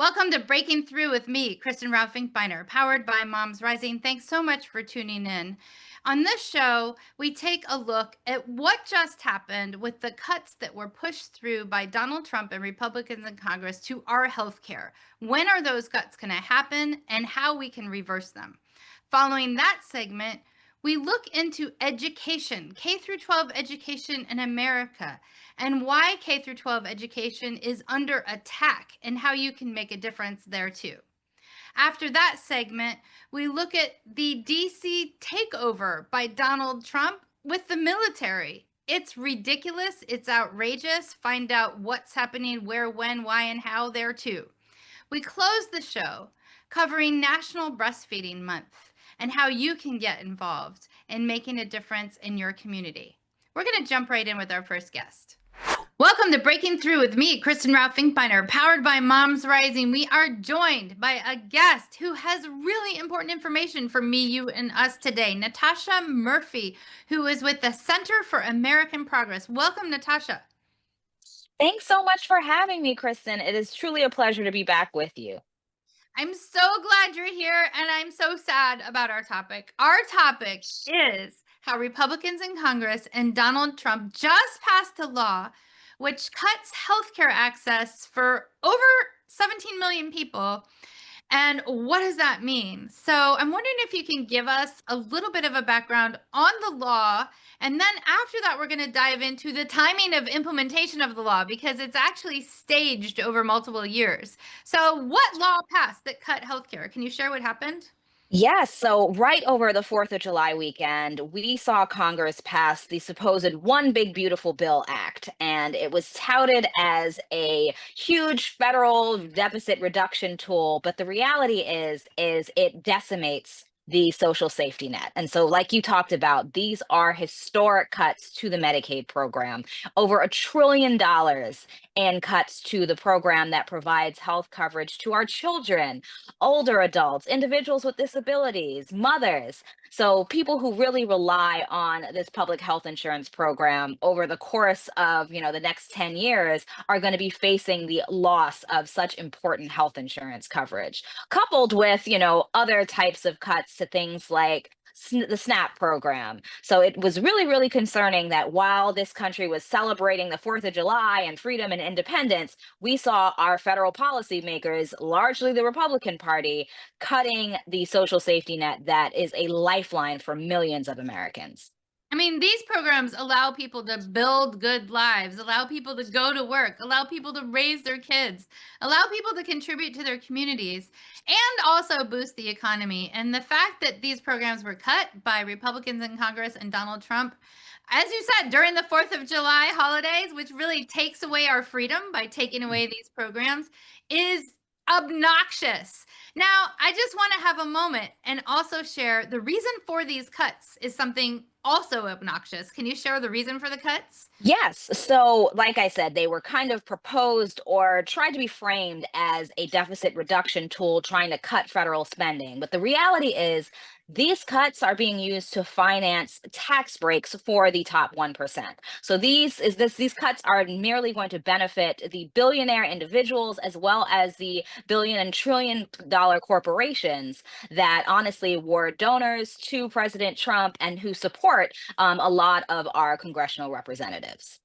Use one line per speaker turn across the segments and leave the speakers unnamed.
Welcome to Breaking Through with me, Kristen Ralph Finkbeiner, powered by MomsRising. Thanks so much for tuning in. On this show, we take a look at what just happened with the cuts that were pushed through by Donald Trump and Republicans in Congress to our health care. When are those cuts going to happen and how we can reverse them? Following that segment, we look into education, K through 12 education in America, and why K through 12 education is under attack and how you can make a difference there too. After that segment, we look at the DC takeover by Donald Trump with the military. It's ridiculous, it's outrageous. Find out what's happening, where, when, why, and how there too. We close the show covering National Breastfeeding Month and how you can get involved in making a difference in your community. We're going to jump right in with our first guest. Welcome to Breaking Through with me, Kristen Ralph Finkbeiner, powered by MomsRising. We are joined by a guest who has really important information for me, you, and us today, Natasha Murphy, who is with the Center for American Progress. Welcome, Natasha.
Thanks so much for having me, Kristen. It is truly a pleasure to be back with you.
I'm so glad you're here, and I'm so sad about our topic. Our topic is how Republicans in Congress and Donald Trump just passed a law which cuts healthcare access for over 17 million people. And what does that mean? So I'm wondering if you can give us a little bit of a background on the law. And then after that, we're going to dive into the timing of implementation of the law because it's actually staged over multiple years. So what law passed that cut healthcare? Can you share what happened?
Yes, so right over the 4th of July weekend, we saw Congress pass the supposed One Big Beautiful Bill Act, and it was touted as a huge federal deficit reduction tool, but the reality is it decimates the social safety net. And so, like you talked about, these are historic cuts to the Medicaid program, over $1 trillion in cuts to the program that provides health coverage to our children, older adults, individuals with disabilities, mothers. So people who really rely on this public health insurance program over the course of, the next 10 years are going to be facing the loss of such important health insurance coverage, coupled with, other types of cuts to things like the SNAP program. So it was really, really concerning that while this country was celebrating the 4th of July and freedom and independence, we saw our federal policymakers, largely the Republican Party, cutting the social safety net that is a lifeline for millions of Americans.
I mean, these programs allow people to build good lives, allow people to go to work, allow people to raise their kids, allow people to contribute to their communities, and also boost the economy. And the fact that these programs were cut by Republicans in Congress and Donald Trump, as you said, during the 4th of July holidays, which really takes away our freedom by taking away these programs, is obnoxious. Now, I just want to have a moment and also share the reason for these cuts is something also obnoxious. Can you share the reason for the cuts?
Yes. So, like I said, they were kind of proposed or tried to be framed as a deficit reduction tool trying to cut federal spending. But the reality is, these cuts are being used to finance tax breaks for the top 1%. So these cuts are merely going to benefit the billionaire individuals as well as the billion and trillion dollar corporations that honestly were donors to President Trump and who support a lot of our congressional representatives.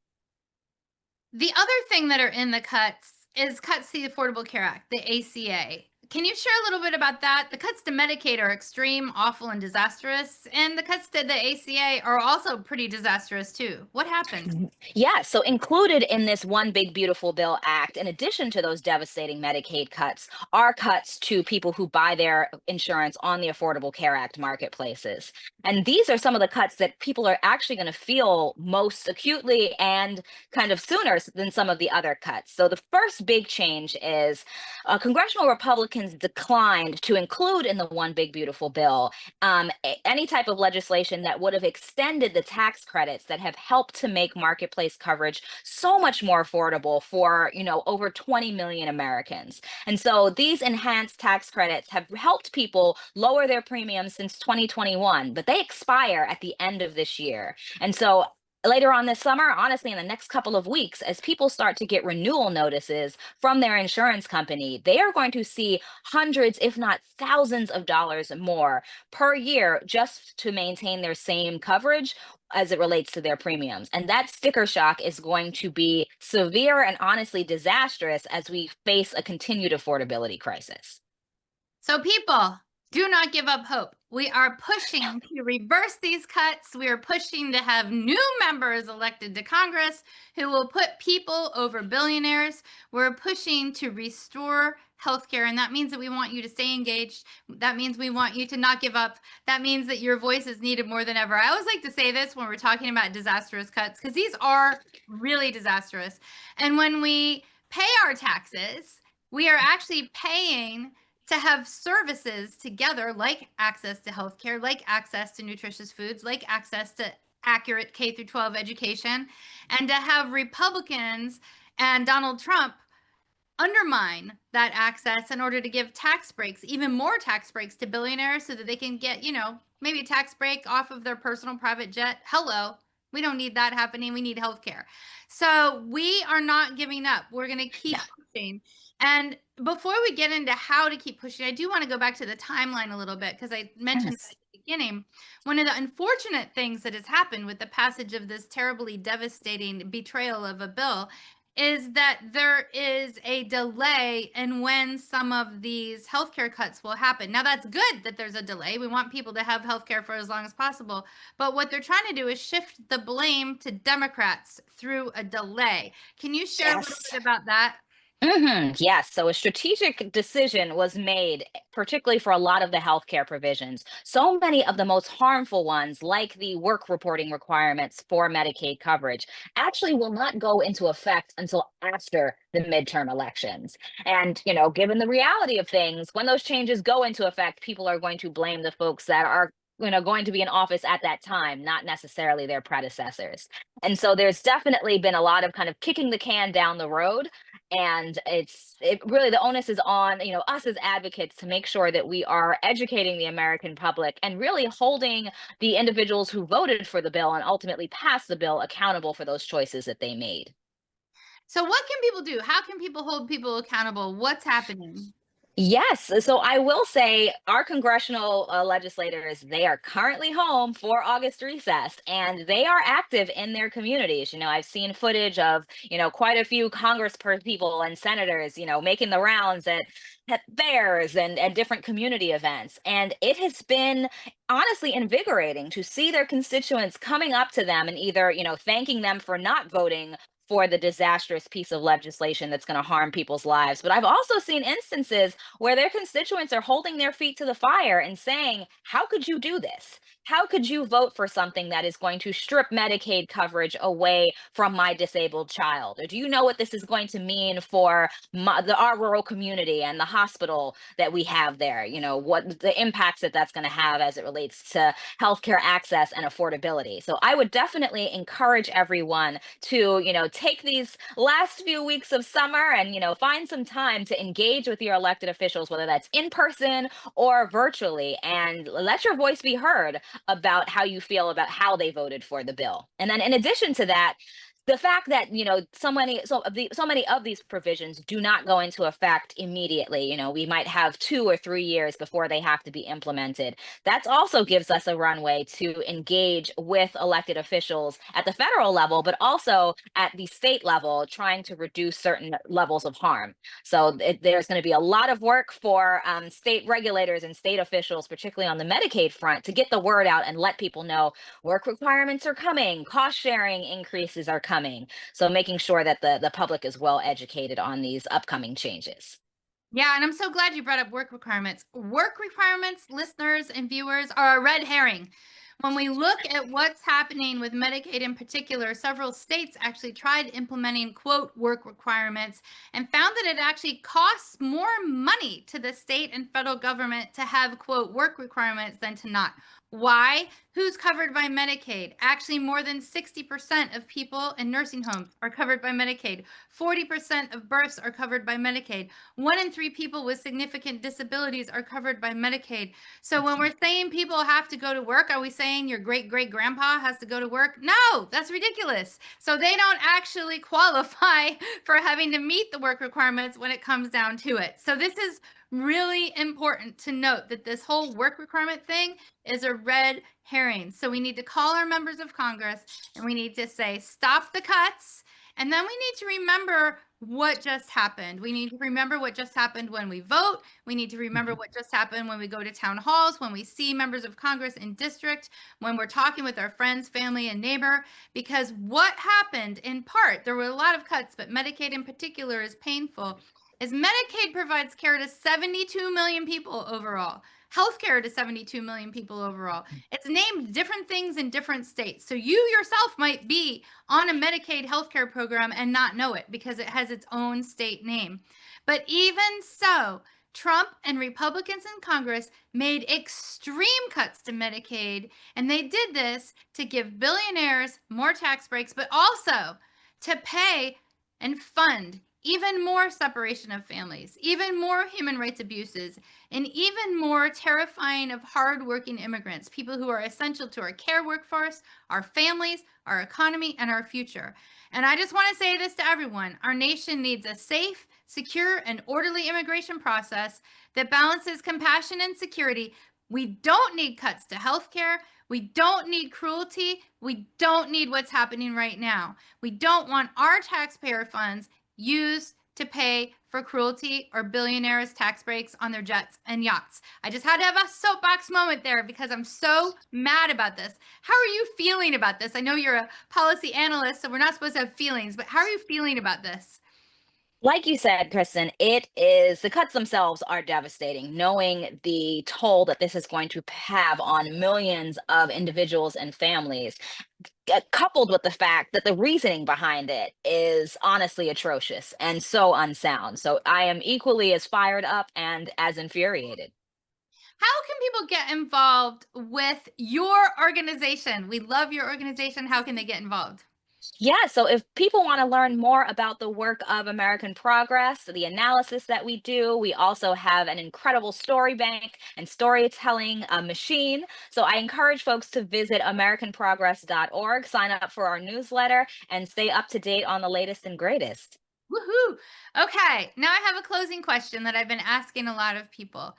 The other thing that are in the cuts is cuts to the Affordable Care Act, the ACA. Can you share a little bit about that? The cuts to Medicaid are extreme, awful, and disastrous. And the cuts to the ACA are also pretty disastrous too. What happened?
Yeah, so included in this One Big Beautiful Bill Act, in addition to those devastating Medicaid cuts, are cuts to people who buy their insurance on the Affordable Care Act marketplaces. And these are some of the cuts that people are actually going to feel most acutely and kind of sooner than some of the other cuts. So the first big change is congressional Republicans declined to include in the One Big Beautiful Bill any type of legislation that would have extended the tax credits that have helped to make marketplace coverage so much more affordable for, over 20 million Americans. And so these enhanced tax credits have helped people lower their premiums since 2021, but they expire at the end of this year. And so later on this summer, honestly, in the next couple of weeks, as people start to get renewal notices from their insurance company, they are going to see hundreds, if not thousands of dollars more per year just to maintain their same coverage as it relates to their premiums. And that sticker shock is going to be severe and honestly disastrous as we face a continued affordability crisis.
So, people, do not give up hope. We are pushing to reverse these cuts. We are pushing to have new members elected to Congress who will put people over billionaires. We're pushing to restore healthcare, and that means that we want you to stay engaged. That means we want you to not give up. That means that your voice is needed more than ever. I always like to say this when we're talking about disastrous cuts, because these are really disastrous. And when we pay our taxes, we are actually paying to have services together, like access to healthcare, like access to nutritious foods, like access to accurate K through 12 education, and to have Republicans and Donald Trump undermine that access in order to give tax breaks, even more tax breaks to billionaires so that they can get, maybe a tax break off of their personal private jet. Hello. We don't need that happening. We need healthcare. So we are not giving up. We're going to keep pushing. And before we get into how to keep pushing, I do want to go back to the timeline a little bit, because I mentioned
Yes.
at the beginning, one of the unfortunate things that has happened with the passage of this terribly devastating betrayal of a bill is that there is a delay in when some of these healthcare cuts will happen. Now, that's good that there's a delay. We want people to have healthcare for as long as possible. But what they're trying to do is shift the blame to Democrats through a delay. Can you share a little
Yes.
bit about that?
Yes. So a strategic decision was made, particularly for a lot of the healthcare provisions. So many of the most harmful ones, like the work reporting requirements for Medicaid coverage, actually will not go into effect until after the midterm elections. And, given the reality of things, when those changes go into effect, people are going to blame the folks that are going to be in office at that time, not necessarily their predecessors. And so there's definitely been a lot of kind of kicking the can down the road, and it really, the onus is on us as advocates to make sure that we are educating the American public and really holding the individuals who voted for the bill and ultimately passed the bill accountable for those choices that they made.
So, what can people do? How can people hold people accountable? What's happening?
Yes. So I will say our congressional legislators, they are currently home for August recess and they are active in their communities. I've seen footage of, quite a few people and senators, making the rounds at fairs and different community events. And it has been honestly invigorating to see their constituents coming up to them and either, thanking them for not voting for the disastrous piece of legislation that's going to harm people's lives. But I've also seen instances where their constituents are holding their feet to the fire and saying, how could you do this? How could you vote for something that is going to strip Medicaid coverage away from my disabled child? Or do you know what this is going to mean for our rural community and the hospital that we have there? What the impacts that that's going to have as it relates to healthcare access and affordability. So I would definitely encourage everyone to, take these last few weeks of summer and, find some time to engage with your elected officials, whether that's in person or virtually, and let your voice be heard about how you feel about how they voted for the bill. And then in addition to that, the fact that so many of these provisions do not go into effect immediately, we might have 2 or 3 years before they have to be implemented. That also gives us a runway to engage with elected officials at the federal level, but also at the state level, trying to reduce certain levels of harm. So there's going to be a lot of work for state regulators and state officials, particularly on the Medicaid front, to get the word out and let people know work requirements are coming, cost sharing increases are coming. So making sure that the public is well educated on these upcoming changes.
Yeah, and I'm so glad you brought up work requirements. Work requirements, listeners and viewers, are a red herring. When we look at what's happening with Medicaid in particular, several states actually tried implementing, quote, work requirements and found that it actually costs more money to the state and federal government to have, quote, work requirements than to not. Why? Who's covered by Medicaid? Actually, more than 60% of people in nursing homes are covered by Medicaid. 40% of births are covered by Medicaid. 1 in 3 people with significant disabilities are covered by Medicaid. So when we're saying people have to go to work, are we saying your great-great-grandpa has to go to work? No, that's ridiculous. So they don't actually qualify for having to meet the work requirements when it comes down to it. So this is really important to note that this whole work requirement thing is a red herring. So we need to call our members of Congress and we need to say, stop the cuts. And then we need to remember what just happened. We need to remember what just happened when we vote. We need to remember what just happened when we go to town halls, when we see members of Congress in district, when we're talking with our friends, family, and neighbor. Because what happened in part, there were a lot of cuts, but Medicaid in particular is painful, is Medicaid provides care to 72 million people overall. Healthcare to 72 million people overall. It's named different things in different states. So you yourself might be on a Medicaid healthcare program and not know it because it has its own state name. But even so, Trump and Republicans in Congress made extreme cuts to Medicaid, and they did this to give billionaires more tax breaks, but also to pay and fund even more separation of families, even more human rights abuses, and even more terrifying of hardworking immigrants, people who are essential to our care workforce, our families, our economy, and our future. And I just want to say this to everyone. Our nation needs a safe, secure, and orderly immigration process that balances compassion and security. We don't need cuts to healthcare. We don't need cruelty. We don't need what's happening right now. We don't want our taxpayer funds used to pay for cruelty or billionaires' tax breaks on their jets and yachts. I just had to have a soapbox moment there because I'm so mad about this. How are you feeling about this? I know you're a policy analyst, so we're not supposed to have feelings, but how are you feeling about this?
Like you said, Kristen, it is the cuts themselves are devastating, knowing the toll that this is going to have on millions of individuals and families, coupled with the fact that the reasoning behind it is honestly atrocious and so unsound. So I am equally as fired up and as infuriated.
How can people get involved with your organization? We love your organization. How can they get involved?
Yeah, so if people want to learn more about the work of American Progress, the analysis that we do, we also have an incredible story bank and storytelling machine. So I encourage folks to visit AmericanProgress.org, sign up for our newsletter, and stay up to date on the latest and greatest.
Woohoo! Okay, now I have a closing question that I've been asking a lot of people.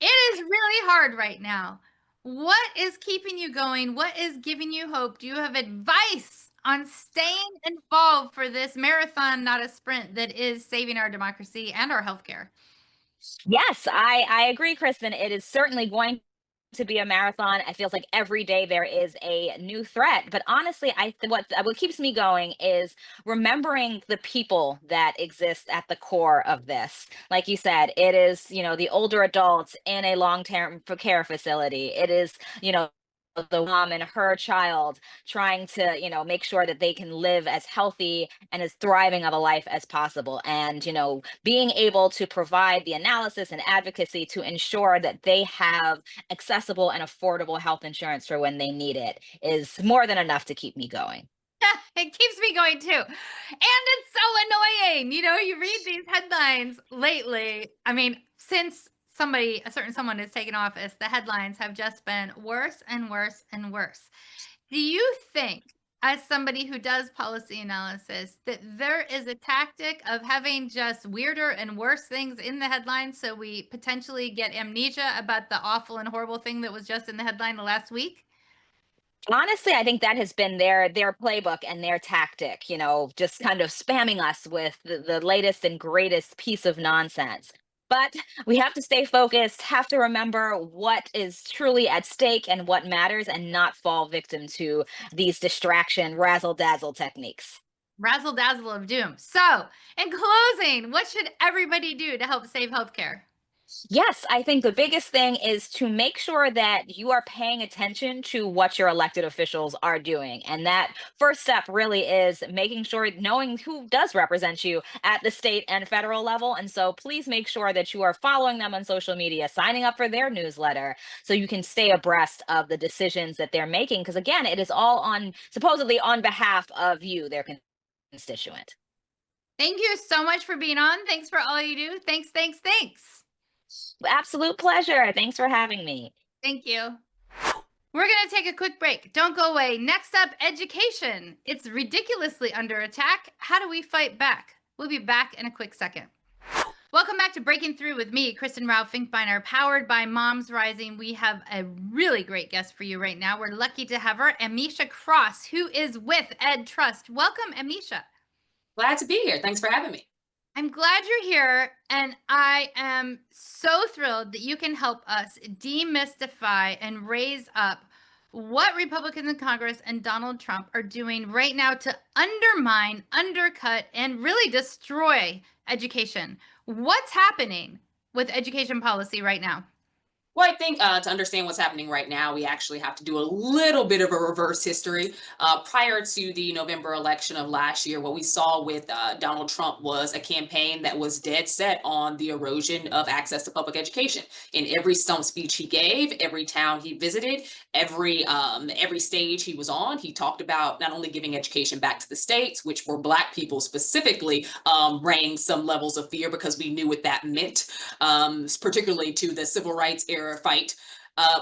It is really hard right now. What is keeping you going? What is giving you hope? Do you have advice on staying involved for this marathon, not a sprint, that is saving our democracy and our healthcare?
Yes, I agree, Kristen. It is certainly going to be a marathon. It feels like every day there is a new threat. But honestly, what keeps me going is remembering the people that exist at the core of this. Like you said, it is, the older adults in a long-term care facility. It is, the mom and her child trying to, make sure that they can live as healthy and as thriving of a life as possible. And, being able to provide the analysis and advocacy to ensure that they have accessible and affordable health insurance for when they need it is more than enough to keep me going.
It keeps me going too. And it's so annoying. You read these headlines lately. I mean, since a certain someone has taken office, the headlines have just been worse and worse and worse. Do you think, as somebody who does policy analysis, that there is a tactic of having just weirder and worse things in the headlines so we potentially get amnesia about the awful and horrible thing that was just in the headline the last week?
Honestly, I think that has been their playbook and their tactic, just kind of spamming us with the latest and greatest piece of nonsense. But we have to stay focused, have to remember what is truly at stake and what matters, and not fall victim to these distraction razzle dazzle techniques.
Razzle dazzle of doom. So, in closing, what should everybody do to help save healthcare?
Yes, I think the biggest thing is to make sure that you are paying attention to what your elected officials are doing. And that first step really is making sure, knowing who does represent you at the state and federal level. And so please make sure that you are following them on social media, signing up for their newsletter so you can stay abreast of the decisions that they're making. Because again, it is all on supposedly on behalf of you, their constituent.
Thank you so much for being on. Thanks for all you do. Thanks, thanks, thanks.
Absolute pleasure. Thanks for having me.
Thank you. We're going to take a quick break. Don't go away. Next up, education. It's ridiculously under attack. How do we fight back? We'll be back in a quick second. Welcome back to Breaking Through with me, Kristen Rao Finkbeiner, powered by Moms Rising. We have a really great guest for you right now. We're lucky to have her, Ameshia Cross, who is with EdTrust. Welcome, Ameshia.
Glad to be here. Thanks for having me.
I'm glad you're here, and I am so thrilled that you can help us demystify and raise up what Republicans in Congress and Donald Trump are doing right now to undermine, undercut, and really destroy education. What's happening with education policy right now?
Well, I think to understand what's happening right now, we actually have to do a little bit of a reverse history. Prior to the November election of last year, what we saw with Donald Trump was a campaign that was dead set on the erosion of access to public education. In every stump speech he gave, every town he visited, every stage he was on, he talked about not only giving education back to the states, which for Black people specifically rang some levels of fear because we knew what that meant, particularly to the civil rights era fight.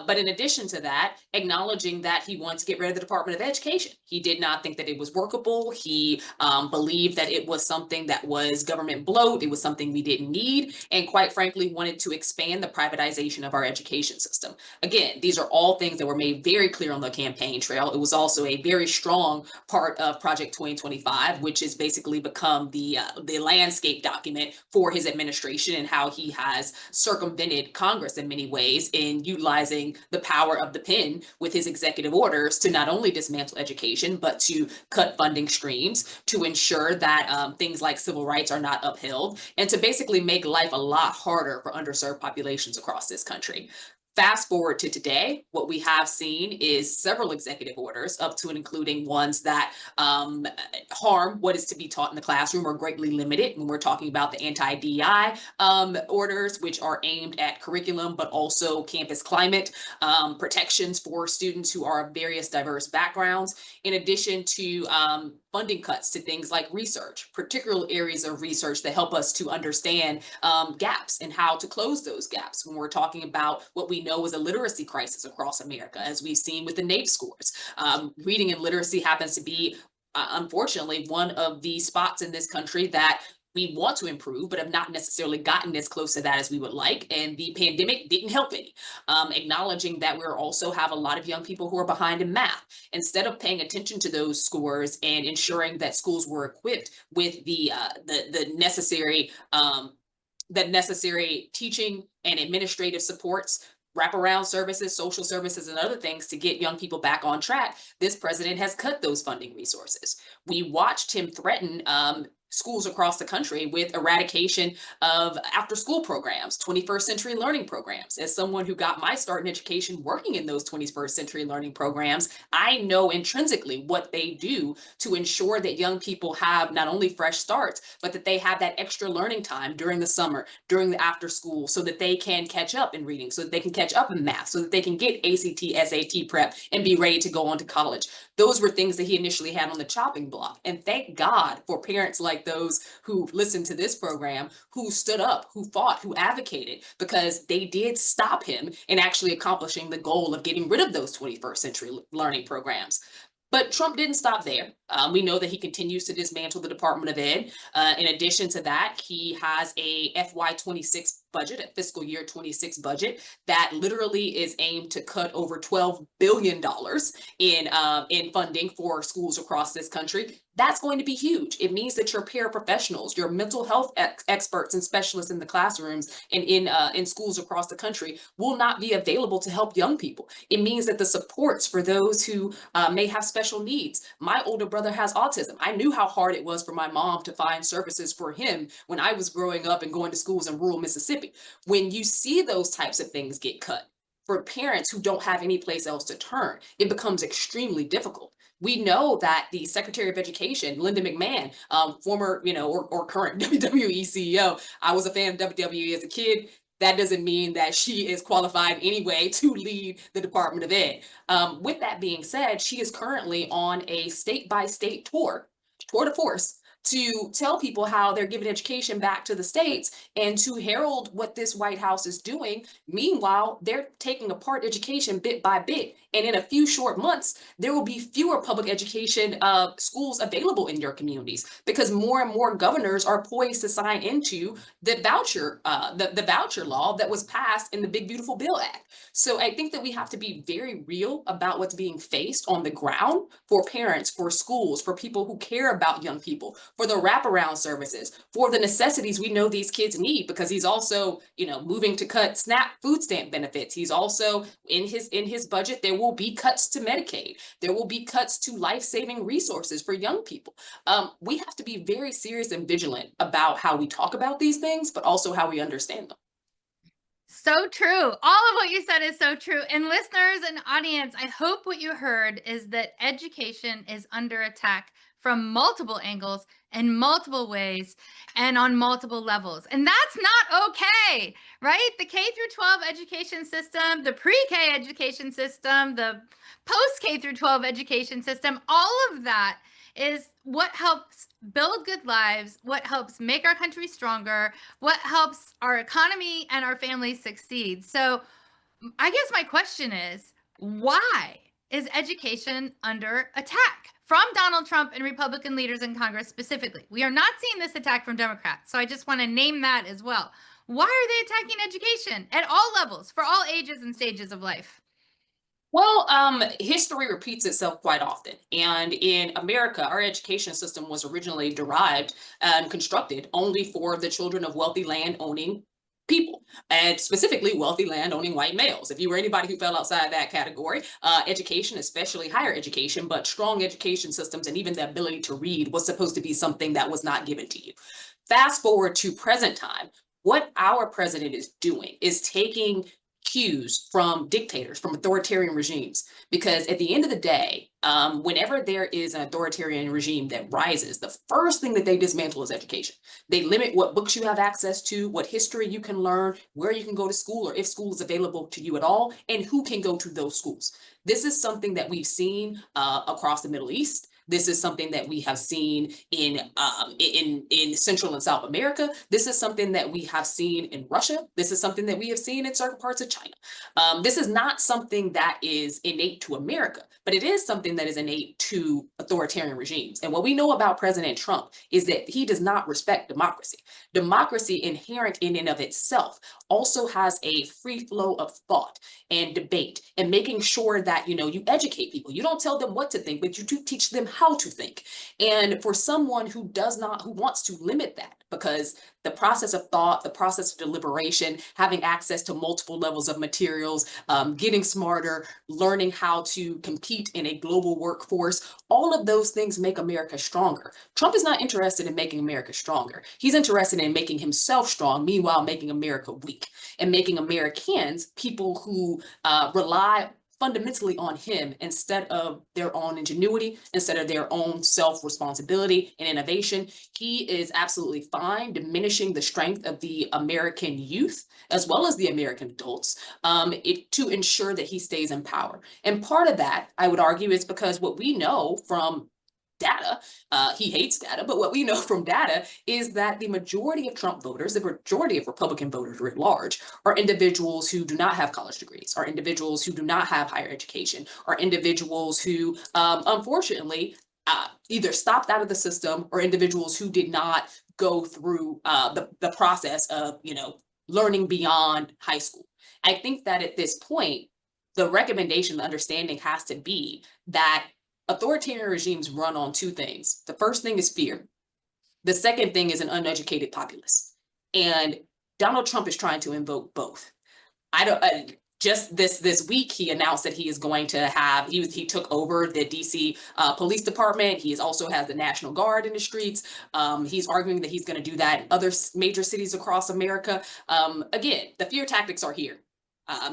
But in addition to that, acknowledging that he wanted to get rid of the Department of Education. He did not think that it was workable. He believed that it was something that was government bloat. It was something we didn't need. And quite frankly, wanted to expand the privatization of our education system. Again, these are all things that were made very clear on the campaign trail. It was also a very strong part of Project 2025, which has basically become the landscape document for his administration and how he has circumvented Congress in many ways in utilizing the power of the pen with his executive orders to not only dismantle education, but to cut funding streams, to ensure that things like civil rights are not upheld, and to basically make life a lot harder for underserved populations across this country. Fast forward to today, what we have seen is several executive orders, up to and including ones that harm what is to be taught in the classroom or greatly limit it. When we're talking about the anti-DEI orders, which are aimed at curriculum, but also campus climate, protections for students who are of various diverse backgrounds, in addition to funding cuts to things like research, particular areas of research that help us to understand gaps and how to close those gaps when we're talking about what we know is a literacy crisis across America, as we've seen with the NAEP scores. Reading and literacy happens to be, unfortunately, one of the spots in this country that we want to improve, but have not necessarily gotten as close to that as we would like. And the pandemic didn't help any. Acknowledging that we also have a lot of young people who are behind in math. Instead of paying attention to those scores and ensuring that schools were equipped with the necessary teaching and administrative supports, wraparound services, social services, and other things to get young people back on track, this president has cut those funding resources. We watched him threaten schools across the country with eradication of after-school programs, 21st century learning programs. As someone who got my start in education working in those 21st century learning programs, I know intrinsically what they do to ensure that young people have not only fresh starts, but that they have that extra learning time during the summer, during the after school, so that they can catch up in reading, so that they can catch up in math, so that they can get ACT, SAT prep and be ready to go on to college. Those were things that he initially had on the chopping block. And thank God for parents like those who listened to this program, who stood up, who fought, who advocated, because they did stop him in actually accomplishing the goal of getting rid of those 21st century learning programs. But Trump didn't stop there. We know that he continues to dismantle the Department of Ed. In addition to that, he has a FY26 budget, a fiscal year 26 budget that literally is aimed to cut over $12 billion in funding for schools across this country. That's going to be huge. It means that your paraprofessionals, your mental health experts and specialists in the classrooms and in schools across the country will not be available to help young people. It means that the supports for those who may have special needs. My older brother has autism. I knew how hard it was for my mom to find services for him when I was growing up and going to schools in rural Mississippi. heavy. When you see those types of things get cut, for parents who don't have any place else to turn, it becomes extremely difficult. We know that the Secretary of Education, Linda McMahon, former, or current WWE CEO, I was a fan of WWE as a kid. That doesn't mean that she is qualified anyway to lead the Department of Ed. With that being said, she is currently on a state-by-state tour de force, to tell people how they're giving education back to the states and to herald what this White House is doing. Meanwhile, they're taking apart education bit by bit. And in a few short months, there will be fewer public education schools available in your communities, because more and more governors are poised to sign into the voucher law that was passed in the Big Beautiful Bill Act. So I think that we have to be very real about what's being faced on the ground for parents, for schools, for people who care about young people, for the wraparound services, for the necessities we know these kids need, because he's also, moving to cut SNAP food stamp benefits. He's also in his budget, there will be cuts to Medicaid. There will be cuts to life-saving resources for young people. We have to be very serious and vigilant about how we talk about these things, but also how we understand them.
So true. All of what you said is so true. And listeners and audience, I hope what you heard is that education is under attack from multiple angles in multiple ways and on multiple levels. And that's not okay, right? The K through 12 education system, the pre-K education system, the post-K through 12 education system, all of that is what helps build good lives, what helps make our country stronger, what helps our economy and our families succeed. So I guess my question is, why is education under attack from Donald Trump and Republican leaders in Congress specifically? We are not seeing this attack from Democrats. So I just want to name that as well. Why are they attacking education at all levels, for all ages and stages of life?
Well, history repeats itself quite often. And in America, our education system was originally derived and constructed only for the children of wealthy land-owning people, and specifically wealthy land-owning white males. If you were anybody who fell outside that category, education, especially higher education, but strong education systems and even the ability to read, was supposed to be something that was not given to you. Fast forward to present time, what our president is doing is taking cues from dictators, from authoritarian regimes, because at the end of the day, whenever there is an authoritarian regime that rises, the first thing that they dismantle is education. They limit what books you have access to, what history you can learn, where you can go to school, or if school is available to you at all, and who can go to those schools. This is something that we've seen across the Middle East. This is something that we have seen in Central and South America. This is something that we have seen in Russia. This is something that we have seen in certain parts of China. This is not something that is innate to America, but it is something that is innate to authoritarian regimes. And what we know about President Trump is that he does not respect democracy. Democracy, inherent in and of itself, also has a free flow of thought and debate, and making sure that you educate people. You don't tell them what to think, but you do teach them how to think. And for someone who wants to limit that, because the process of thought, the process of deliberation, having access to multiple levels of materials, getting smarter, learning how to compete in a global workforce, all of those things make America stronger. Trump is not interested in making America stronger. He's interested in making himself strong, meanwhile making America weak, and making Americans people who rely fundamentally on him instead of their own ingenuity, instead of their own self-responsibility and innovation. He is absolutely fine diminishing the strength of the American youth as well as the American adults to ensure that he stays in power. And part of that, I would argue, is because what we know from data, he hates data, but what we know from data is that the majority of Trump voters, the majority of Republican voters writ large, are individuals who do not have college degrees, are individuals who do not have higher education, are individuals who, unfortunately, either stopped out of the system, or individuals who did not go through the process of, learning beyond high school. I think that at this point, the recommendation, the understanding has to be that authoritarian regimes run on two things. The first thing is fear. The second thing is an uneducated populace. And Donald Trump is trying to invoke both. just this week, he announced that he is going to have, he took over the DC Police Department. He also has the National Guard in the streets. He's arguing that he's going to do that in other major cities across America. Again, the fear tactics are here.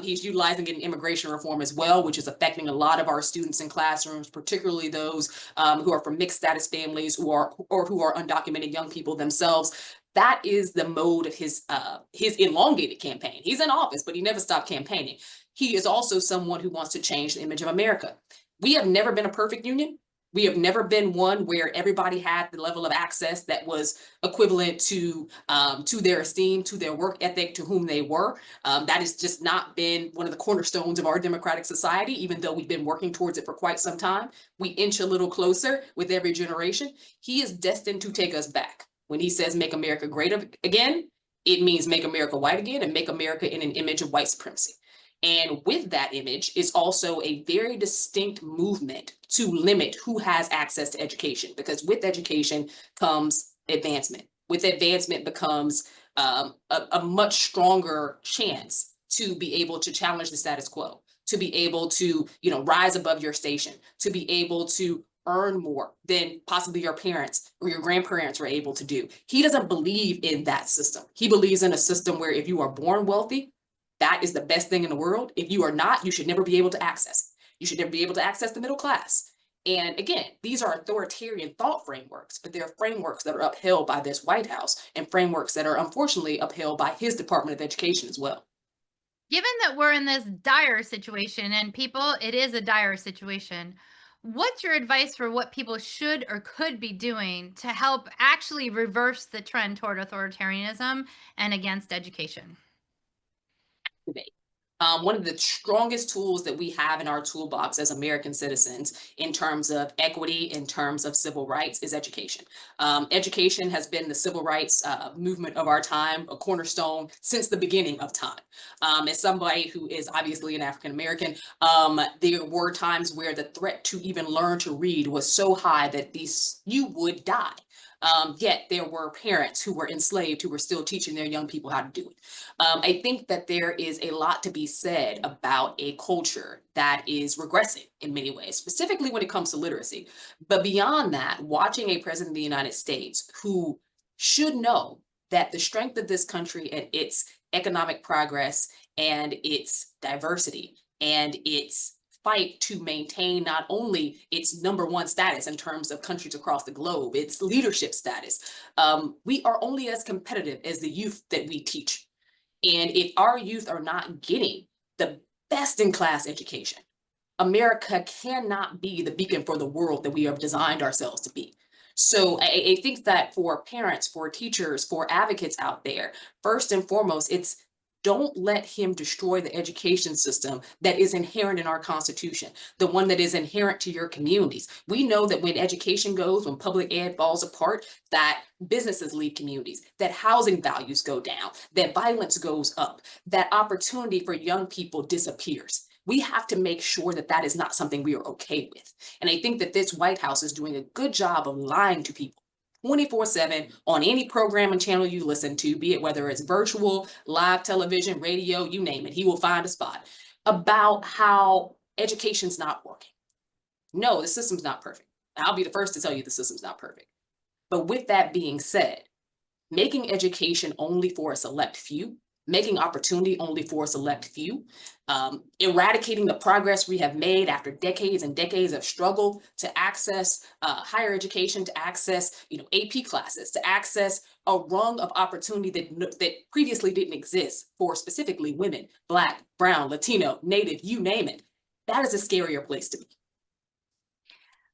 He's utilizing it in immigration reform as well, which is affecting a lot of our students in classrooms, particularly those who are from mixed status families who are undocumented young people themselves. That is the mode of his elongated campaign. He's in office, but he never stopped campaigning. He is also someone who wants to change the image of America. We have never been a perfect union. We have never been one where everybody had the level of access that was equivalent to their esteem, to their work ethic, to whom they were. That has just not been one of the cornerstones of our democratic society, even though we've been working towards it for quite some time. We inch a little closer with every generation. He is destined to take us back. When he says make America great again, it means make America white again and make America in an image of white supremacy. And with that image is also a very distinct movement to limit who has access to education, because with education comes advancement. With advancement becomes a much stronger chance to be able to challenge the status quo, to be able to, rise above your station, to be able to earn more than possibly your parents or your grandparents were able to do. He doesn't believe in that system. He believes in a system where if you are born wealthy, that is the best thing in the world. If you are not, you should never be able to access it. You should never be able to access the middle class. And again, these are authoritarian thought frameworks, but they're frameworks that are upheld by this White House and frameworks that are unfortunately upheld by his Department of Education as well.
Given that we're in this dire situation, and people, it is a dire situation, what's your advice for what people should or could be doing to help actually reverse the trend toward authoritarianism and against education?
Debate. One of the strongest tools that we have in our toolbox as American citizens in terms of equity, in terms of civil rights, is education. Education has been the civil rights movement of our time, a cornerstone since the beginning of time. As somebody who is obviously an African American, there were times where the threat to even learn to read was so high that you would die. Yet there were parents who were enslaved who were still teaching their young people how to do it. I think that there is a lot to be said about a culture that is regressing in many ways, specifically when it comes to literacy. But beyond that, watching a president of the United States who should know that the strength of this country and its economic progress and its diversity and its fight to maintain not only its #1 status in terms of countries across the globe, its leadership status. We are only as competitive as the youth that we teach. And if our youth are not getting the best in class education, America cannot be the beacon for the world that we have designed ourselves to be. So I think that for parents, for teachers, for advocates out there, first and foremost, it's don't let him destroy the education system that is inherent in our Constitution, the one that is inherent to your communities. We know that when education goes, when public ed falls apart, that businesses leave communities, that housing values go down, that violence goes up, that opportunity for young people disappears. We have to make sure that that is not something we are okay with. And I think that this White House is doing a good job of lying to people 24/7 on any program and channel you listen to, be it whether it's virtual, live television, radio, you name it, he will find a spot about how education's not working. No, the system's not perfect. I'll be the first to tell you the system's not perfect. But with that being said, making education only for a select few, making opportunity only for a select few, eradicating the progress we have made after decades and decades of struggle to access higher education, to access AP classes, to access a rung of opportunity that previously didn't exist for specifically women, Black, Brown, Latino, Native, you name it. That is a scarier place to be.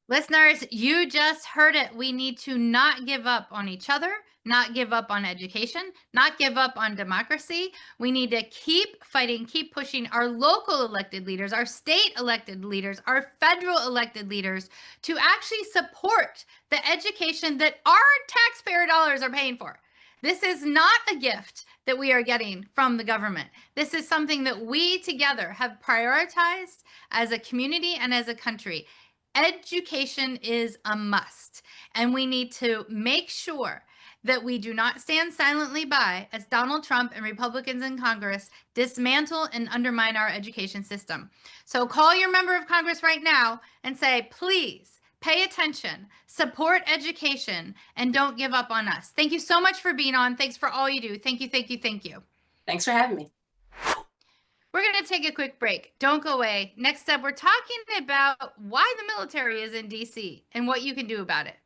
Listeners, you just heard it. We need to not give up on each other, not give up on education, not give up on democracy. We need to keep fighting, keep pushing our local elected leaders, our state elected leaders, our federal elected leaders to actually support the education that our taxpayer dollars are paying for. This is not a gift that we are getting from the government. This is something that we together have prioritized as a community and as a country. Education is a must, and we need to make sure that we do not stand silently by as Donald Trump and Republicans in Congress dismantle and undermine our education system. So call your member of Congress right now and say, please pay attention, support education, and don't give up on us. Thank you so much for being on. Thanks for all you do. Thank you, thank you, thank you.
Thanks for having me.
We're going to take a quick break. Don't go away. Next up, we're talking about why the military is in DC and what you can do about it.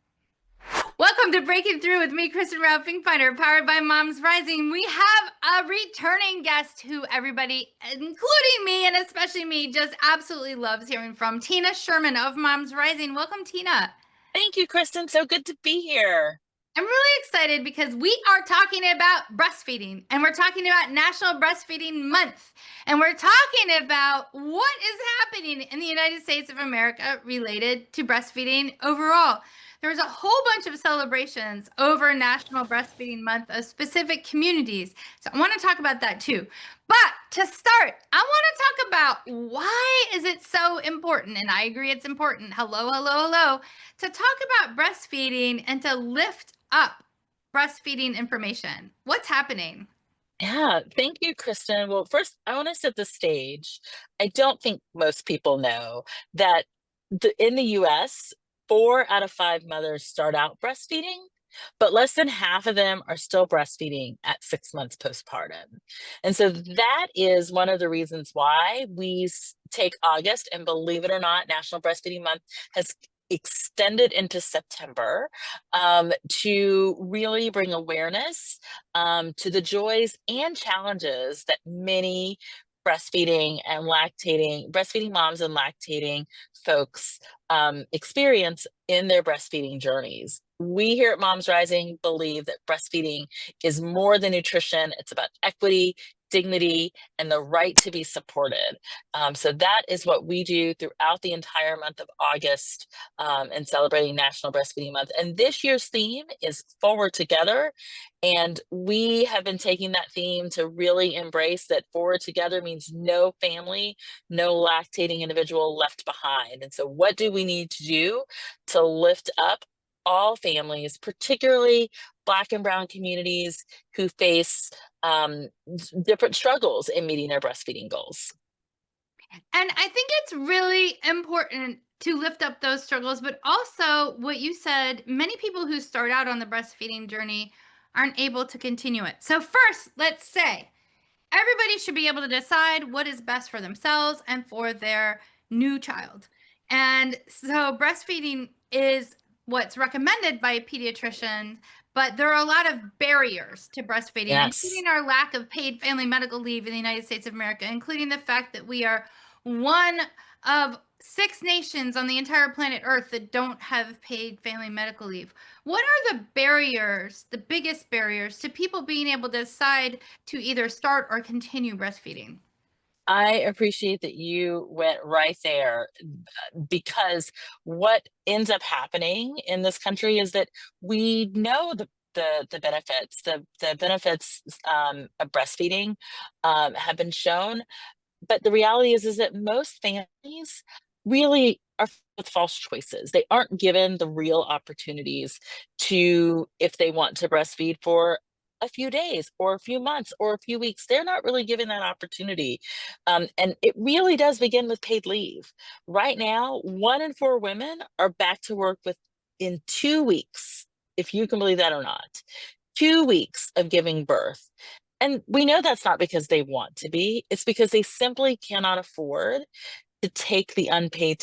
Welcome to Breaking Through with me, Kristen Raufinkbeiner, powered by MomsRising. We have a returning guest who everybody, including me and especially me, just absolutely loves hearing from. Tina Sherman of MomsRising. Welcome, Tina.
Thank you, Kristen. So good to be here.
I'm really excited because we are talking about breastfeeding, and we're talking about National Breastfeeding Month, and we're talking about what is happening in the United States of America related to breastfeeding overall. There's a whole bunch of celebrations over National Breastfeeding Month of specific communities, so I want to talk about that too. But to start, I want to talk about why is it so important, and I agree it's important, hello, to talk about breastfeeding and to lift up breastfeeding information. What's happening?
Yeah, thank you, Kristen. Well, first, I want to set the stage. I don't think most people know that in the US, 4 out of 5 mothers start out breastfeeding, but less than half of them are still breastfeeding at 6 months postpartum. And so that is one of the reasons why we take August, and believe it or not, National Breastfeeding Month has extended into September to really bring awareness to the joys and challenges that many breastfeeding moms and lactating folks experience in their breastfeeding journeys. We here at MomsRising believe that breastfeeding is more than nutrition. It's about equity, dignity, and the right to be supported. So that is what we do throughout the entire month of August in celebrating National Breastfeeding Month. And this year's theme is Forward Together. And we have been taking that theme to really embrace that forward together means no family, no lactating individual left behind. And so what do we need to do to lift up all families, particularly Black and Brown communities who face different struggles in meeting their breastfeeding goals?
And I think it's really important to lift up those struggles, but also what you said, many people who start out on the breastfeeding journey aren't able to continue it. So first, let's say everybody should be able to decide what is best for themselves and for their new child. And so breastfeeding is what's recommended by pediatricians, but there are a lot of barriers to breastfeeding,
Yes.
including our lack of paid family medical leave in the United States of America, including the fact that we are one of 6 nations on the entire planet Earth that don't have paid family medical leave. What are the barriers, the biggest barriers to people being able to decide to either start or continue breastfeeding?
I appreciate that you went right there, because what ends up happening in this country is that we know the benefits, the benefits of breastfeeding have been shown, but the reality is that most families really are with false choices. They aren't given the real opportunities to, if they want to breastfeed for a few days or a few months or a few weeks, they're not really given that opportunity. And it really does begin with paid leave. Right now, 1 in 4 women are back to work in 2 weeks, if you can believe that or not. 2 weeks of giving birth. And we know that's not because they want to be, it's because they simply cannot afford to take the unpaid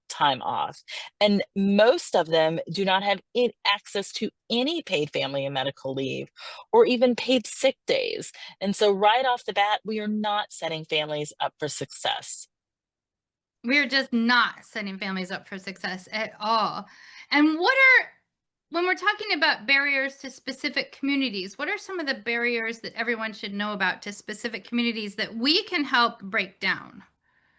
time off. And most of them do not have access to any paid family and medical leave or even paid sick days. And so right off the bat, we are not setting families up for success.
We're just not setting families up for success at all. And when we're talking about barriers to specific communities, what are some of the barriers that everyone should know about to specific communities that we can help break down?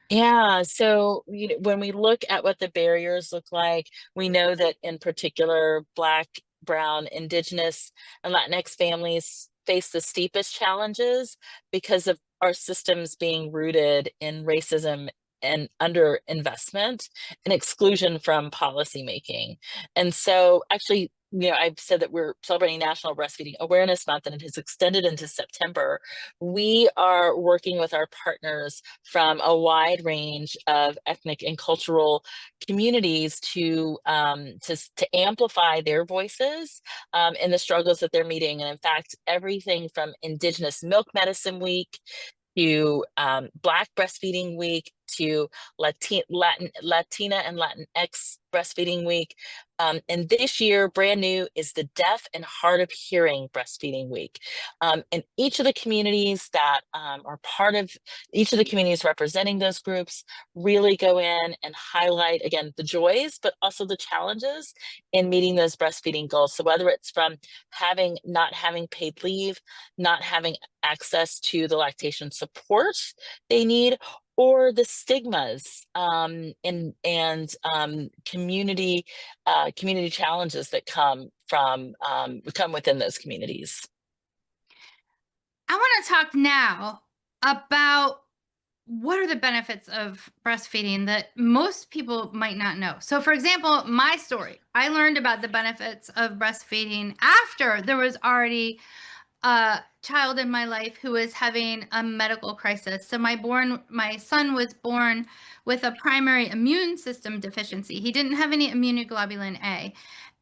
Yeah, so when we look at what the barriers look like, we know that in particular, Black, Brown, Indigenous, and Latinx families face the steepest challenges because of our systems being rooted in racism and underinvestment and exclusion from policymaking. And so actually, I've said that we're celebrating National Breastfeeding Awareness Month, and it has extended into September. We are working with our partners from a wide range of ethnic and cultural communities to amplify their voices in the struggles that they're meeting. And in fact, everything from Indigenous Milk Medicine Week to Black Breastfeeding Week to Latina and Latinx Breastfeeding Week. And this year, brand new, is the Deaf and Hard of Hearing Breastfeeding Week. And each of the communities that are part of, each of the communities representing those groups really go in and highlight, again, the joys, but also the challenges in meeting those breastfeeding goals. So whether it's from not having paid leave, not having access to the lactation support they need, or the stigmas and community challenges that come within those communities.
I want to talk now about what are the benefits of breastfeeding that most people might not know. So, for example, my story, I learned about the benefits of breastfeeding after there was already a child in my life who was having a medical crisis. So my son was born with a primary immune system deficiency. He didn't have any immunoglobulin A.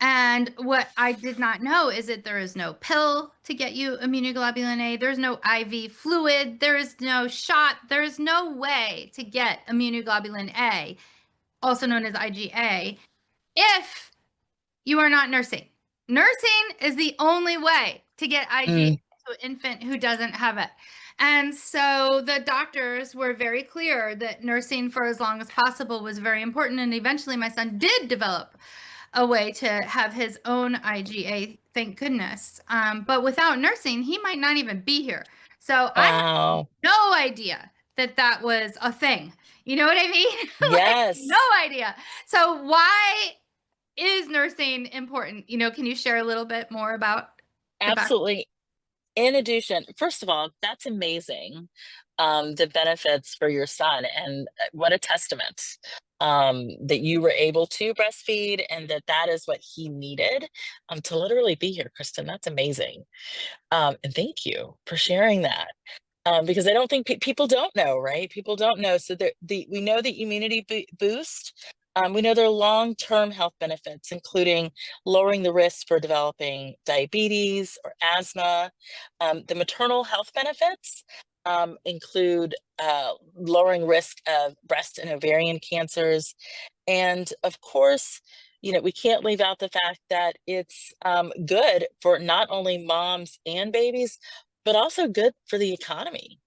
And what I did not know is that there is no pill to get you immunoglobulin A. There's no IV fluid. There is no shot. There is no way to get immunoglobulin A, also known as IgA, if you are not nursing. Nursing is the only way to get IgA to an infant who doesn't have it. And so the doctors were very clear that nursing for as long as possible was very important. And eventually my son did develop a way to have his own IgA, thank goodness. But without nursing, he might not even be here. So I had no idea that was a thing. You know what I mean?
Yes.
No idea. So why is nursing important? Can you share a little bit more about?
Absolutely. In addition, first of all, that's amazing. The benefits for your son, and what a testament that you were able to breastfeed, and that is what he needed to literally be here, Kristen. That's amazing. And thank you for sharing that. Because I don't think people don't know, right? People don't know. So we know the immunity boost. We know there are long-term health benefits, including lowering the risk for developing diabetes or asthma. The maternal health benefits include lowering risk of breast and ovarian cancers. And of course, we can't leave out the fact that it's good for not only moms and babies, but also good for the economy.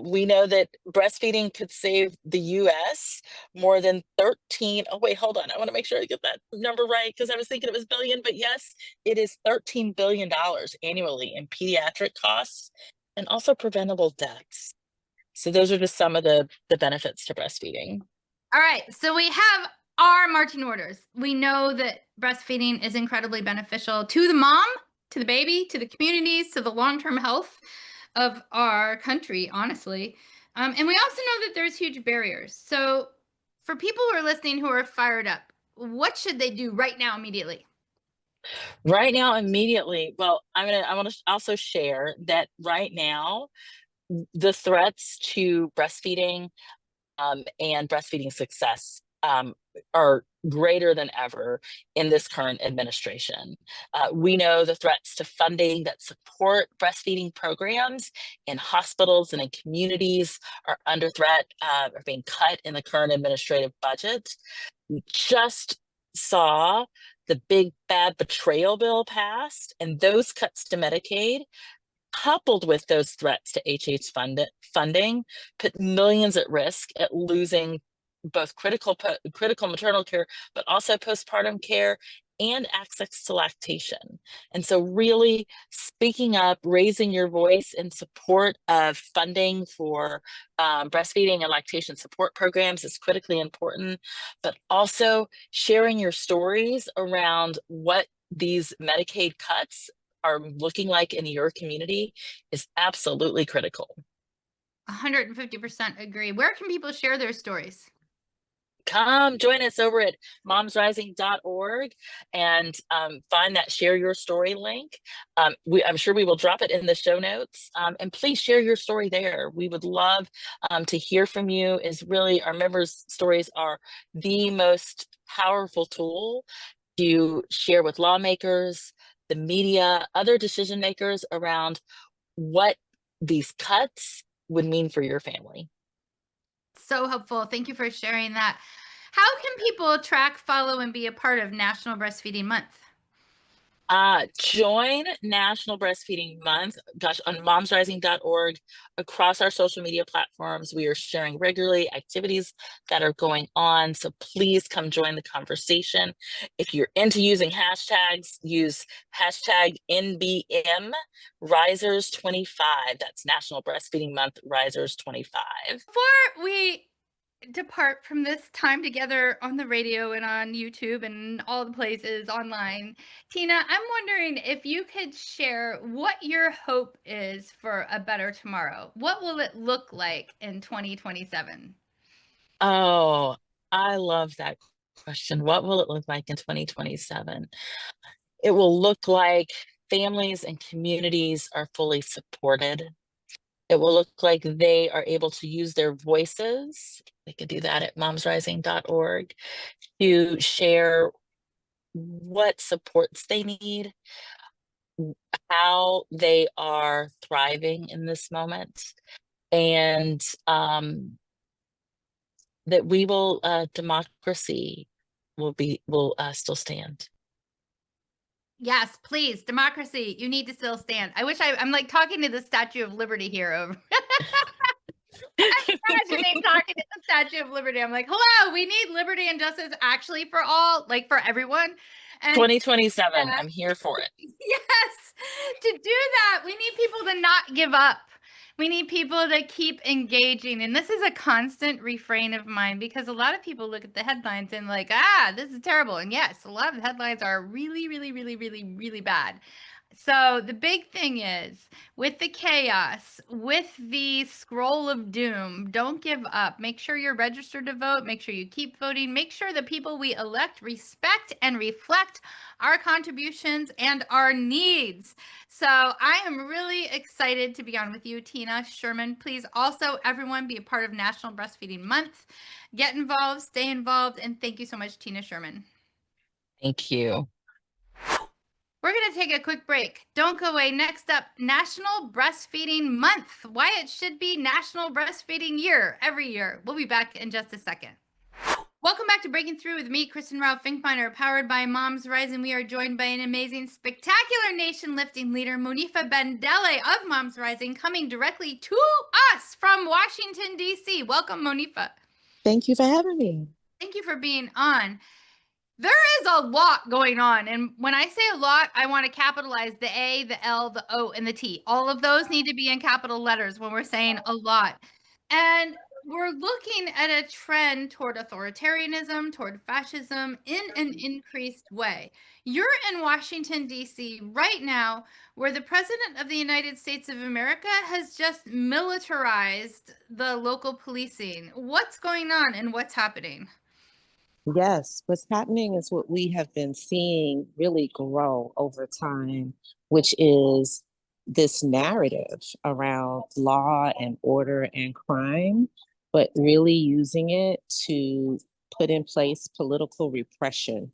We know that breastfeeding could save the US more than 13, oh wait, hold on. I want to make sure I get that number right, because I was thinking it was billion, but yes, it is $13 billion annually in pediatric costs and also preventable deaths. So those are just some of the benefits to breastfeeding.
All right, so we have our marching orders. We know that breastfeeding is incredibly beneficial to the mom, to the baby, to the communities, to the long-term health of our country, honestly. And we also know that there's huge barriers. So for people who are listening who are fired up, what should they do right now immediately?
Right now, immediately. Well, I want to also share that right now, the threats to breastfeeding and breastfeeding success are greater than ever in this current administration. We know the threats to funding that support breastfeeding programs in hospitals and in communities are under threat, are being cut in the current administrative budget. We just saw the big bad betrayal bill passed, and those cuts to Medicaid, coupled with those threats to HH funding, put millions at risk at losing both critical maternal care, but also postpartum care and access to lactation. And so really speaking up, raising your voice in support of funding for breastfeeding and lactation support programs is critically important, but also sharing your stories around what these Medicaid cuts are looking like in your community is absolutely critical.
150% agree. Where can people share their stories?
come join us over at MomsRising.org and find that share your story link. I'm sure we will drop it in the show notes. And please share your story there. We would love to hear from you. Is really, our members' stories are the most powerful tool to share with lawmakers, the media, other decision makers around what these cuts would mean for your family.
So helpful. Thank you for sharing that. How can people track, follow, and be a part of National Breastfeeding Month?
Join National Breastfeeding Month, on MomsRising.org. Across our social media platforms, we are sharing regularly activities that are going on. So please come join the conversation. If you're into using hashtags, use hashtag NBM Risers25. That's National Breastfeeding Month Risers25.
Before we depart from this time together on the radio and on YouTube and all the places online, Tina, I'm wondering if you could share what your hope is for a better tomorrow. What will it look like in 2027?
Oh, I love that question. What will it look like in 2027? It will look like families and communities are fully supported. It will look like they are able to use their voices. They can do that at momsrising.org to share what supports they need, how they are thriving in this moment, and that we will, democracy will still stand.
Yes, please. Democracy. You need to still stand. I wish I'm like talking to the Statue of Liberty here over. I'm imagining talking to the Statue of Liberty. I'm like, hello, we need liberty and justice actually for all, like for everyone. And
2027, I'm here for it.
yes, to do that, we need people to not give up. We need people to keep engaging. And this is a constant refrain of mine because a lot of people look at the headlines and like, this is terrible. And yes, a lot of the headlines are really, really, really, really, really bad. So the big thing is with the chaos, with the scroll of doom, don't give up. Make sure you're registered to vote. Make sure you keep voting. Make sure the people we elect respect and reflect our contributions and our needs. So I am really excited to be on with you, Tina Sherman. Please also, everyone, be a part of National Breastfeeding Month. Get involved, stay involved, and thank you so much, Tina Sherman.
Thank you.
We're going to take a quick break. Don't go away. Next up, National Breastfeeding Month. Why it should be National Breastfeeding Year every year. We'll be back in just a second. Welcome back to Breaking Through with me, Kristen Ralph Finkbeiner, powered by MomsRising. We are joined by an amazing, spectacular nation-lifting leader, Monifa Bandele of MomsRising, coming directly to us from Washington, D.C. Welcome, Monifa.
Thank you for having me.
Thank you for being on. There is a lot going on. And when I say a lot, I want to capitalize the A, the L, the O, and the T. All of those need to be in capital letters when we're saying a lot. And we're looking at a trend toward authoritarianism, toward fascism in an increased way. You're in Washington, D.C. right now, where the President of the United States of America has just militarized the local policing. What's going on and what's happening?
Yes, what's happening is what we have been seeing really grow over time, which is this narrative around law and order and crime, but really using it to put in place political repression.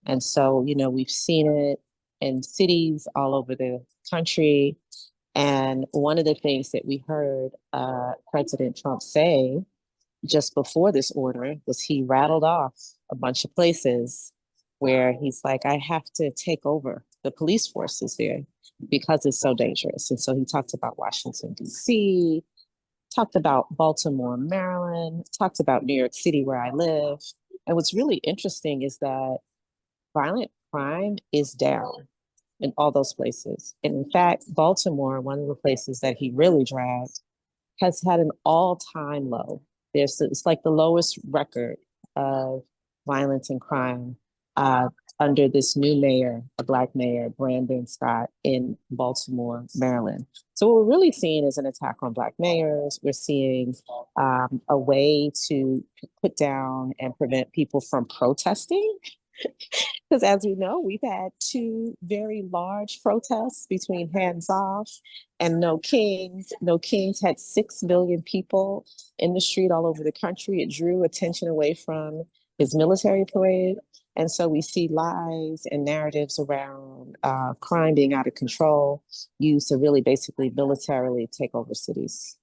And so, we've seen it in cities all over the country. And one of the things that we heard President Trump say just before this order was he rattled off a bunch of places where he's like, I have to take over the police forces there because it's so dangerous. And so he talked about Washington, D.C., talked about Baltimore, Maryland, talked about New York City, where I live. And what's really interesting is that violent crime is down in all those places. And in fact, Baltimore, one of the places that he really dragged, has had an all-time low. It's like the lowest record of violence and crime under this new mayor, a Black mayor, Brandon Scott, in Baltimore, Maryland. So what we're really seeing is an attack on Black mayors. We're seeing a way to put down and prevent people from protesting. Because as we know, we've had two very large protests between Hands Off and No Kings. No Kings had 6 million people in the street all over the country. It drew attention away from his military parade. And so we see lies and narratives around crime being out of control, used to really basically militarily take over cities.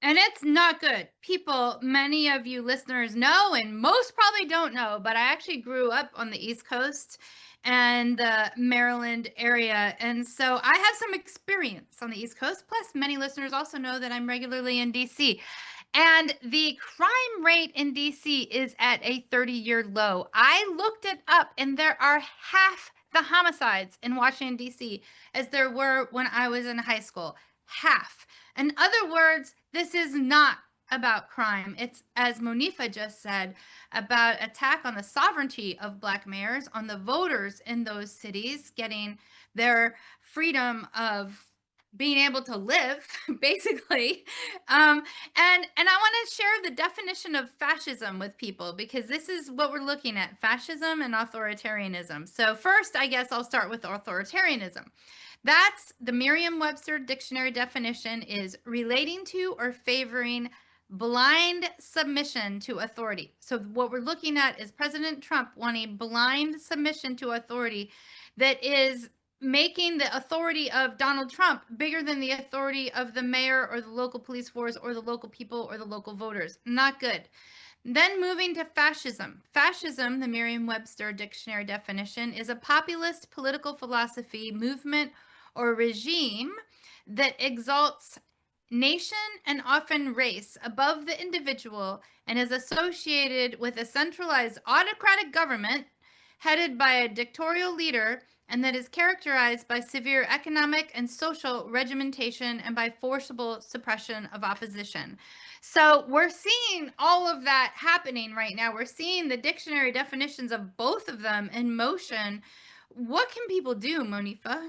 And it's not good. People, many of you listeners know, and most probably don't know, but I actually grew up on the East Coast and the Maryland area. And so I have some experience on the East Coast. Plus, many listeners also know that I'm regularly in DC. And the crime rate in DC is at a 30-year low. I looked it up, and there are half the homicides in Washington, DC as there were when I was in high school. Half. In other words, this is not about crime. It's, as Monifa just said, about attack on the sovereignty of Black mayors, on the voters in those cities getting their freedom of being able to live, basically. And I want to share the definition of fascism with people, because this is what we're looking at, fascism and authoritarianism. So first, I guess I'll start with authoritarianism. That's the Merriam-Webster dictionary definition is relating to or favoring blind submission to authority. So what we're looking at is President Trump wanting blind submission to authority that is making the authority of Donald Trump bigger than the authority of the mayor or the local police force or the local people or the local voters. Not good. Then moving to fascism. Fascism, the Merriam-Webster dictionary definition, is a populist political philosophy, movement, or regime that exalts nation and often race above the individual and is associated with a centralized autocratic government headed by a dictatorial leader, and that is characterized by severe economic and social regimentation and by forcible suppression of opposition. So we're seeing all of that happening right now. We're seeing the dictionary definitions of both of them in motion. What can people do, Monifa?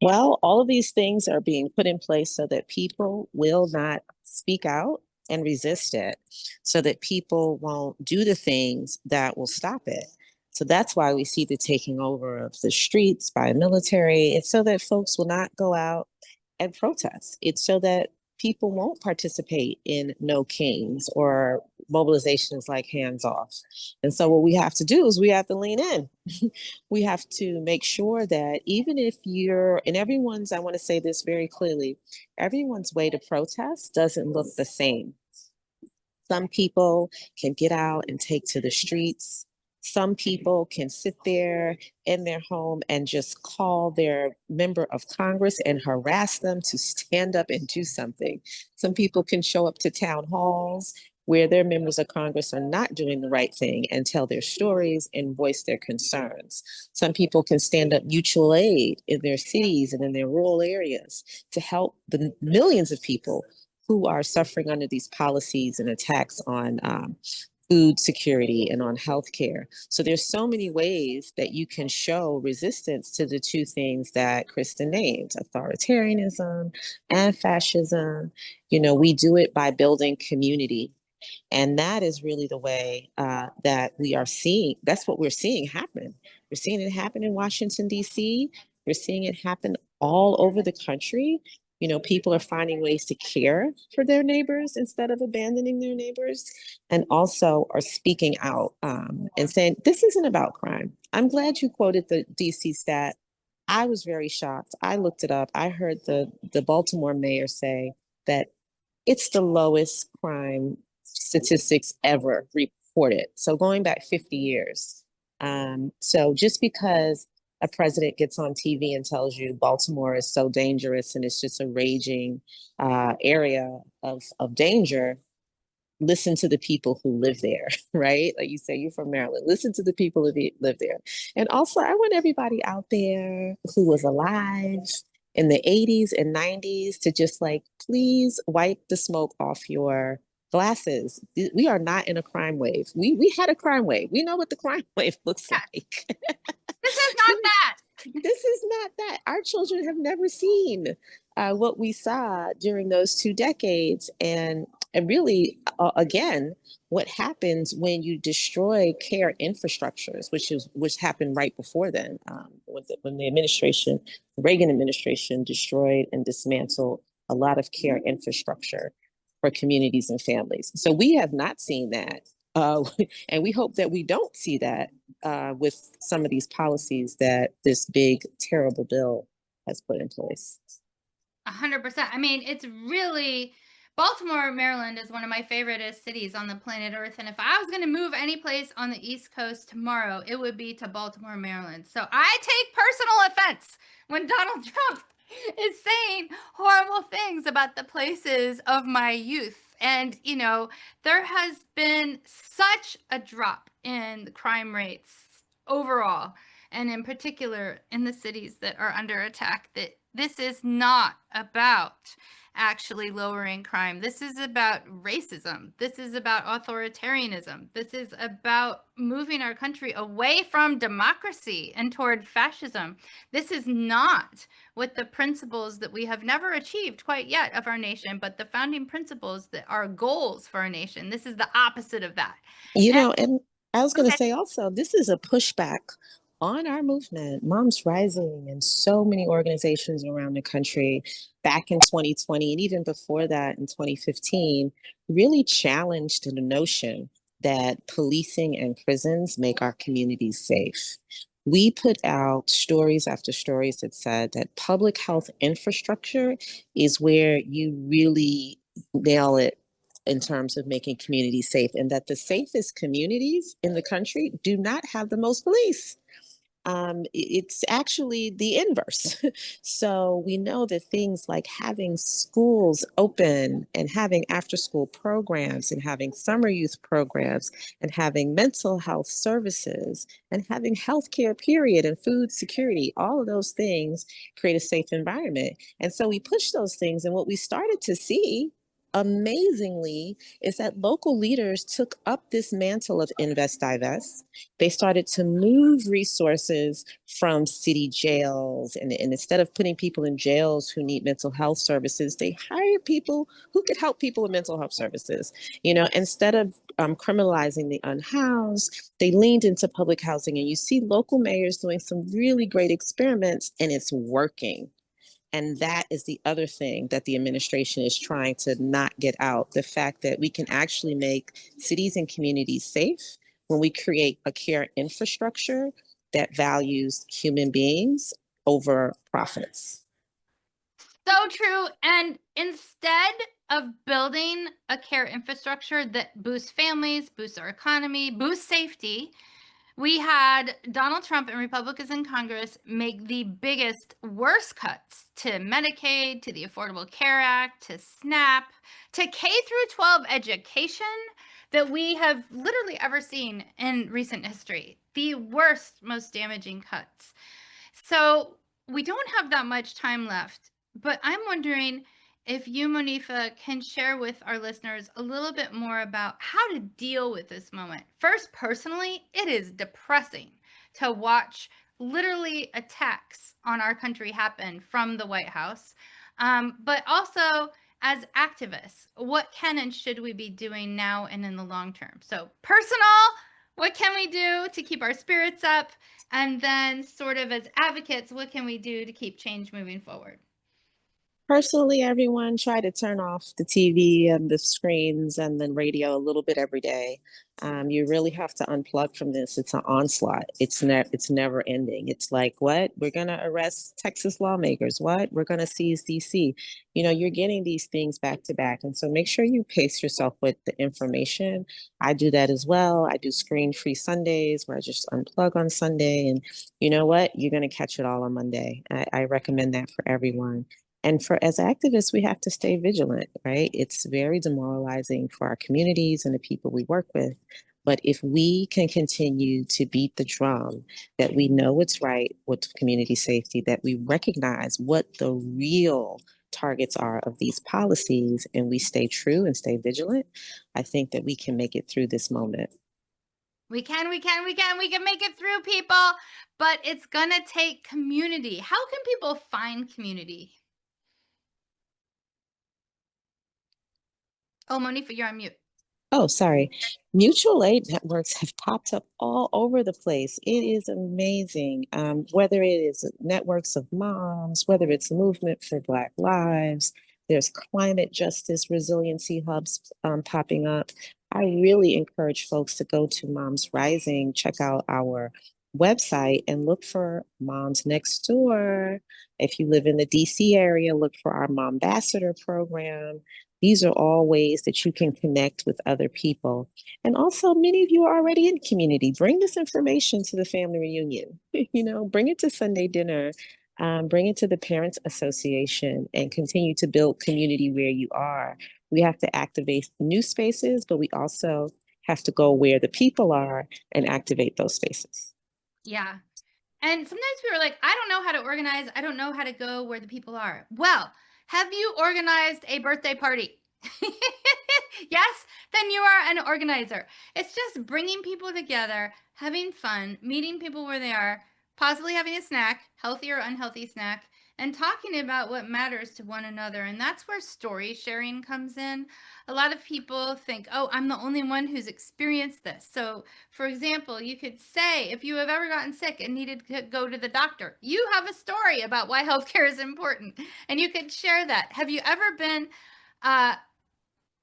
Well, all of these things are being put in place so that people will not speak out and resist it, so that people won't do the things that will stop it. So that's why we see the taking over of the streets by military. It's so that folks will not go out and protest. It's so that people won't participate in No Kings or mobilizations like Hands Off. And so what we have to do is we have to lean in. We have to make sure that even if you're, and everyone's, I want to say this very clearly, everyone's way to protest doesn't look the same. Some people can get out and take to the streets. Some people can sit there in their home and just call their member of Congress and harass them to stand up and do something. Some people can show up to town halls where their members of Congress are not doing the right thing and tell their stories and voice their concerns. Some people can stand up mutual aid in their cities and in their rural areas to help the millions of people who are suffering under these policies and attacks on food security and on healthcare. So there's so many ways that you can show resistance to the two things that Kristen named, authoritarianism and fascism. You know, we do it by building community. And that is really the way that we are seeing, that's what we're seeing happen. We're seeing it happen in Washington, D.C. We're seeing it happen all over the country. You know, people are finding ways to care for their neighbors instead of abandoning their neighbors, and also are speaking out and saying, this isn't about crime. I'm glad you quoted the DC stat. I was very shocked. I looked it up. I heard the Baltimore mayor say that it's the lowest crime statistics ever reported. So going back 50 years. So just because a president gets on TV and tells you Baltimore is so dangerous and it's just a raging area of danger, listen to the people who live there, right? Like you say, you're from Maryland. Listen to the people who live there. And also, I want everybody out there who was alive in the 80s and 90s to just like, please wipe the smoke off your glasses. We are not in a crime wave. We had a crime wave. We know what the crime wave looks like.
This is not that.
This is not that. Our children have never seen what we saw during those 2 decades, and really, again, what happens when you destroy care infrastructures, which happened right before then, when the Reagan administration, destroyed and dismantled a lot of care infrastructure for communities and families. So we have not seen that, and we hope that we don't see that with some of these policies that this big, terrible bill has put in place.
100%. I mean, it's really Baltimore, Maryland is one of my favorite cities on the planet Earth. And if I was going to move any place on the East Coast tomorrow, it would be to Baltimore, Maryland. So I take personal offense when Donald Trump is saying horrible things about the places of my youth. And, you know, there has been such a drop in the crime rates overall, and in particular in the cities that are under attack, that this is not about actually lowering crime. This is about racism. This is about authoritarianism. This is about moving our country away from democracy and toward fascism. This is not what the principles that we have never achieved quite yet of our nation, but the founding principles that are goals for our nation. This is the opposite of that.
And I was going to say also, this is a pushback on our movement, MomsRising, and so many organizations around the country back in 2020, and even before that in 2015, really challenged the notion that policing and prisons make our communities safe. We put out stories after stories that said that public health infrastructure is where you really nail it in terms of making communities safe, and that the safest communities in the country do not have the most police. It's actually the inverse. So we know that things like having schools open and having after school programs and having summer youth programs and having mental health services and having healthcare, period, and food security, all of those things create a safe environment. And so we push those things. And what we started to see, amazingly, is that local leaders took up this mantle of invest, divest. They started to move resources from city jails. And instead of putting people in jails who need mental health services, they hired people who could help people with mental health services. You know, instead of criminalizing the unhoused, they leaned into public housing. And you see local mayors doing some really great experiments, and it's working. And that is the other thing that the administration is trying to not get out, the fact that we can actually make cities and communities safe when we create a care infrastructure that values human beings over profits.
So true. And instead of building a care infrastructure that boosts families, boosts our economy, boosts safety, we had Donald Trump and Republicans in Congress make the biggest, worst cuts to Medicaid, to the Affordable Care Act, to SNAP, to K through 12 education that we have literally ever seen in recent history. The worst, most damaging cuts. So we don't have that much time left, but I'm wondering if you, Monifa, can share with our listeners a little bit more about how to deal with this moment. First, personally, it is depressing to watch literally attacks on our country happen from the White House. But also, as activists, what can and should we be doing now and in the long term? So, personal, what can we do to keep our spirits up? And then, sort of as advocates, what can we do to keep change moving forward?
Personally, everyone try to turn off the TV and the screens and the radio a little bit every day. You really have to unplug from this. It's an onslaught. It's never ending. It's like, what? We're going to arrest Texas lawmakers. What? We're going to seize DC. You know, you're getting these things back to back. And so make sure you pace yourself with the information. I do that as well. I do screen-free Sundays where I just unplug on Sunday. And you know what? You're going to catch it all on Monday. I recommend that for everyone. And as activists, we have to stay vigilant, right? It's very demoralizing for our communities and the people we work with. But if we can continue to beat the drum that we know what's right with community safety, that we recognize what the real targets are of these policies, and we stay true and stay vigilant, I think that we can make it through this moment.
We can make it through, people, but it's gonna take community. How can people find community? Oh, Monifa, you're on mute.
Oh, sorry. Mutual aid networks have popped up all over the place. It is amazing. Whether it is networks of moms, whether it's movement for Black lives, there's climate justice resiliency hubs popping up. I really encourage folks to go to Moms Rising, check out our website, and look for Moms Next Door. If you live in the DC area, look for our Mombassador program. These are all ways that you can connect with other people. And also, many of you are already in community. Bring this information to the family reunion. Bring it to Sunday dinner, bring it to the Parents Association, and continue to build community where you are. We have to activate new spaces, but we also have to go where the people are and activate those spaces.
Yeah. And sometimes people are like, I don't know how to organize. I don't know how to go where the people are. Well, have you organized a birthday party? Yes, then you are an organizer. It's just bringing people together, having fun, meeting people where they are, possibly having a snack, healthy or unhealthy snack, and talking about what matters to one another. And that's where story sharing comes in. A lot of people think, oh, I'm the only one who's experienced this. So, for example, you could say, if you have ever gotten sick and needed to go to the doctor, you have a story about why healthcare is important, and you could share that. Have you ever been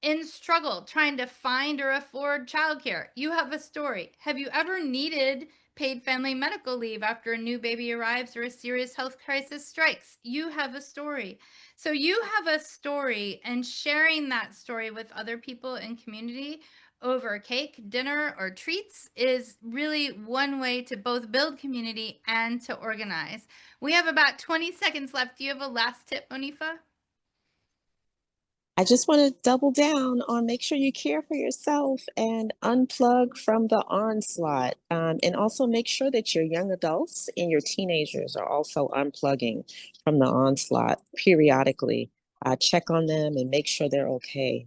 in struggle trying to find or afford childcare? You have a story. Have you ever needed paid family medical leave after a new baby arrives or a serious health crisis strikes? You have a story. So you have a story, and sharing that story with other people in community over cake, dinner, or treats is really one way to both build community and to organize. We have about 20 seconds left. Do you have a last tip, Monifa?
I just want to double down on make sure you care for yourself and unplug from the onslaught. And also make sure that your young adults and your teenagers are also unplugging from the onslaught periodically. Check on them and make sure they're okay.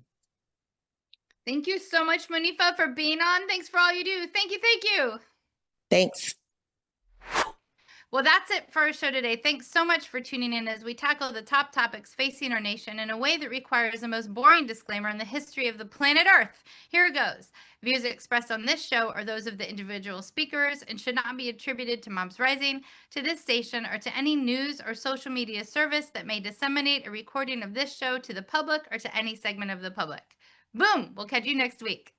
Thank you so much, Monifa, for being on. Thanks for all you do. Thank you. Thank you.
Thanks.
Well, that's it for our show today. Thanks so much for tuning in as we tackle the top topics facing our nation in a way that requires the most boring disclaimer in the history of the planet Earth. Here it goes. Views expressed on this show are those of the individual speakers and should not be attributed to Moms Rising, to this station, or to any news or social media service that may disseminate a recording of this show to the public or to any segment of the public. Boom! We'll catch you next week.